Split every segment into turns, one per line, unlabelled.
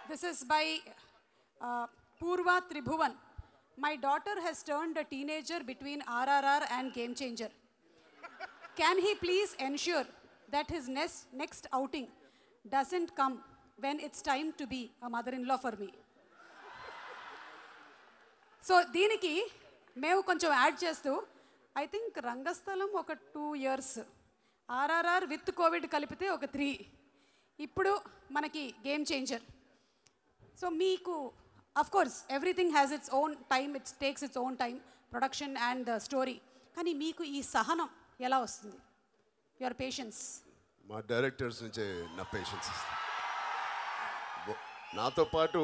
This is by Purva Tribhuvan. My daughter has turned a teenager between RRR and Game Changer. Can he please ensure that his next outing doesn't come when it's time to be a mother-in-law for me? So, దీనికి మేము కొంచెం add చేస్తూ I think రంగస్థలం ఒక 2 years, RRR with Covid కలిపితే ఒక 3, ఇప్పుడు మనకి game changer. So మీకు of course everything has its own time, it's takes its own time, production and story. కానీ మీకు ఈ సహనం ఎలా వస్తుంది? Your patience.
మా డైరెక్టర్స్ నుంచే నా పేషెన్స్. నాతో పాటు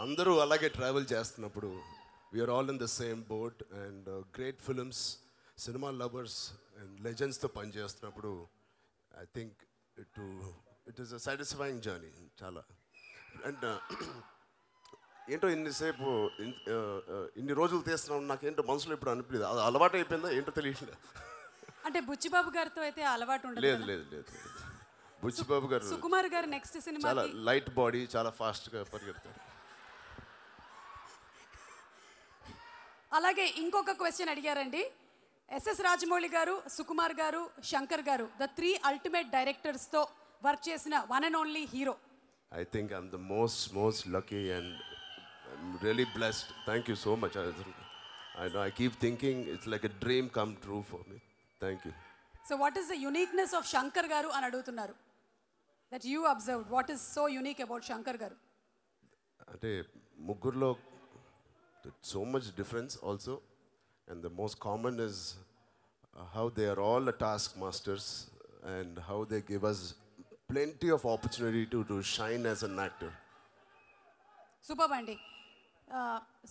అందరూ అలాగే ట్రావెల్ చేస్తున్నప్పుడు we're all in the same boat and great films, cinema lovers and లెజెండ్స్తో పనిచేస్తున్నప్పుడు I think it is a satisfying journey చాలా. అండ్ ఏంటో ఇన్నిసేపు ఇన్ని రోజులు తీస్తున్నాం, నాకేంటో మనసులో ఇప్పుడు అనిపించలేదు, అది అలవాటు అయిపోయిందా ఏంటో తెలియట్లేదు.
అంటే బుచ్చిబాబు గారితో అయితే అలవాటు ఉండదు.
లేదు లేదు లేదు, బుచ్చిబాబు గారు,
సుకుమార్ గారు నెక్స్ట్ సినిమా
చాలా లైట్ బాడీ, చాలా ఫాస్ట్గా పరిగెడతారు.
అలాగే ఇంకొక క్వశ్చన్ అడిగారండి. ఎస్ఎస్ రాజమౌళి గారు, సుకుమార్ గారు, శంకర్ గారు, ద 3 అల్టిమేట్ డైరెక్టర్స్తో వర్క్ చేసిన one and only hero.
I think I'm the most lucky and I'm really blessed. Thank you so much. I know I keep thinking it's like a dream come true for me. Thank you.
So what is the uniqueness of Shankar garu అని అడుగుతున్నారు? That you observed. What is so unique about Shankar garu?
అంటే ముగ్గురులో so much difference also, and the most common is how they are all a taskmasters and how they give us plenty of opportunity to shine as an actor.
Super అండి.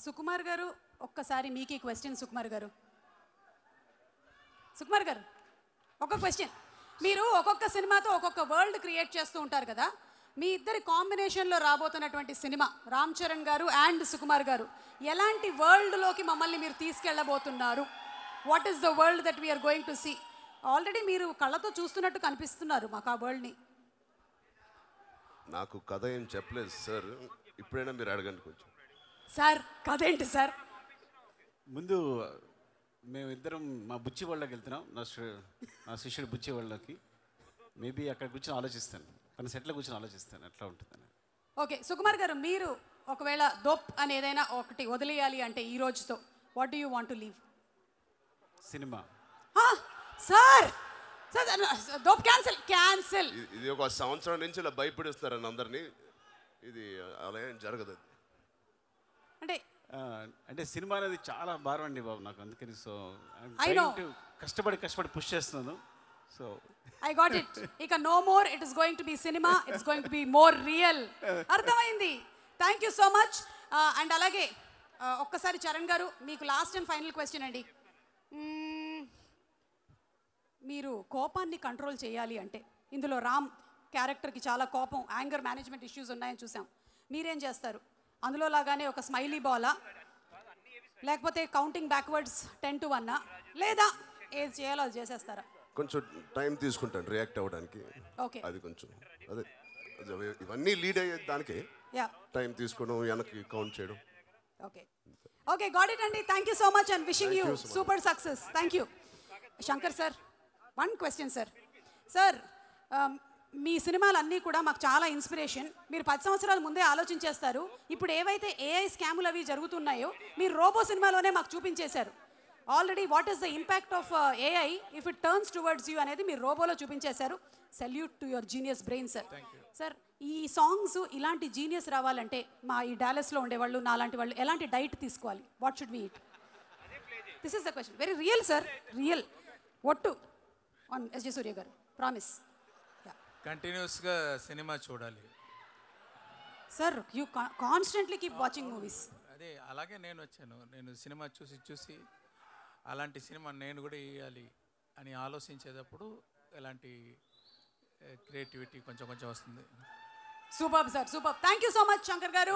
సుకుమార్ గారు, ఒక్కసారి మీకు ఈ question. Sukumar గారు ఒక question. మీరు ఒక్కొక్క సినిమాతో ఒక్కొక్క వరల్డ్ క్రియేట్ చేస్తూ ఉంటారు కదా, మీ ఇద్దరి కాంబినేషన్లో రాబోతున్నటువంటి సినిమా రామ్ చరణ్ గారు అండ్ సుకుమార్ గారు ఎలాంటి వరల్డ్లోకి మమ్మల్ని మీరు తీసుకెళ్ళబోతున్నారు? What is the world that we're going to see? Already మీరు కళ్ళతో చూస్తున్నట్టు కనిపిస్తున్నారు మాకు ఆ వరల్డ్ని.
నాకు కథ ఏం చెప్పలేదు సార్, ఇప్పుడైనా మీరు అడగండి కొంచెం.
సార్ కథ ఏంటి సార్?
ముందు మేమిద్దరం మా బుచ్చి వాళ్ళకి వెళ్తున్నాం, నా శిష్యుడు బుచ్చి వాళ్ళకి. మేబీ అక్కడ కూర్చొని ఆలోచిస్తాను, తన సెట్లో కూర్చొని ఆలోచిస్తాను ఎట్లా ఉంటుందని.
ఓకే సుకుమార్ గారు, మీరు ఒకవేళ దోప్ అని ఏదైనా ఒకటి వదిలేయాలి అంటే ఈ రోజుతో, what do you want to leave?
Cinema.
Sir dope cancel.
ఇది ఒక సంవత్సరం నుంచి ఇలా భయపడిస్తున్నారని అందరినీ, ఇది అలా ఏం జరగదు.
అంటే సినిమా అనేది చాలా భారం అండి బాబు నాకు, అందుకని సో కష్టపడి పుష్ చేస్తున్నాను. So
I got it. ఇక no more it is going to be cinema, it's going to be more real. అర్థమైంది. Thank you so much. And అలాగే ఒక్కసారి చరణ్ గారు, మీకు లాస్ట్ అండ్ ఫైనల్ క్వశ్చన్ అండి. మీరు కోపాన్ని కంట్రోల్ చేయాలి అంటే, ఇందులో రామ్ క్యారెక్టర్కి చాలా కోపం, యాంగర్ మేనేజ్మెంట్ ఇష్యూస్ ఉన్నాయని చూసాం. మీరేం చేస్తారు? అందులో లాగానే ఒక స్మైలీ బాలా, లేకపోతే కౌంటింగ్ బ్యాక్వర్డ్స్ 10 to 1, లేదా ఏది చేయాలో అది చేసేస్తారా?
కొంచెం టైం తీసుకుంటాను రియాక్ట్ అవ్వడానికి.
ఓకే,
అది కొంచెం అదే ఇవన్నీ లీడ్ అయ్యే దానికి టైం తీసుకోవడం, వెనక్కి కౌంట్ చేయడం.
ఓకే గాట్ ఇట్ అండి. Thank you so much and wishing you super success. Thank you. Shankar sir, one question sir. Sir మీ సినిమాలన్నీ కూడా మాకు చాలా ఇన్స్పిరేషన్. మీరు 10 సంవత్సరాల ముందే ఆలోచించేస్తారు. ఇప్పుడు ఏవైతే ఏఐ స్కాములు అవి జరుగుతున్నాయో మీరు రోబో సినిమాలోనే మాకు చూపించేశారు already. What is the impact of AI if it turns towards you అనేది మీరు రోబోలో చూపించేశారు. Salute to your genius brain sir. Sir ఈ సాంగ్స్ ఇలాంటి జీనియస్ రావాలంటే మా ఈ డాలస్లో ఉండేవాళ్ళు, నా లాంటి వాళ్ళు ఎలాంటి డైట్ తీసుకోవాలి? What should we eat? This is the question. Very real sir, real. ఒట్టు ఆన్ ఎస్జే సూర్య గారు, ప్రామిస్.
కంటిన్యూస్గా సినిమా చూడాలి
sir. You constantly keep watching movies.
అదే అలాగే నేను వచ్చాను. నేను సినిమా చూసి అలాంటి సినిమా నేను కూడా వేయాలి అని ఆలోచించేటప్పుడు ఎలాంటి క్రియేటివిటీ కొంచెం వస్తుంది.
Super sir, super. Thank you so much Shankar గారు.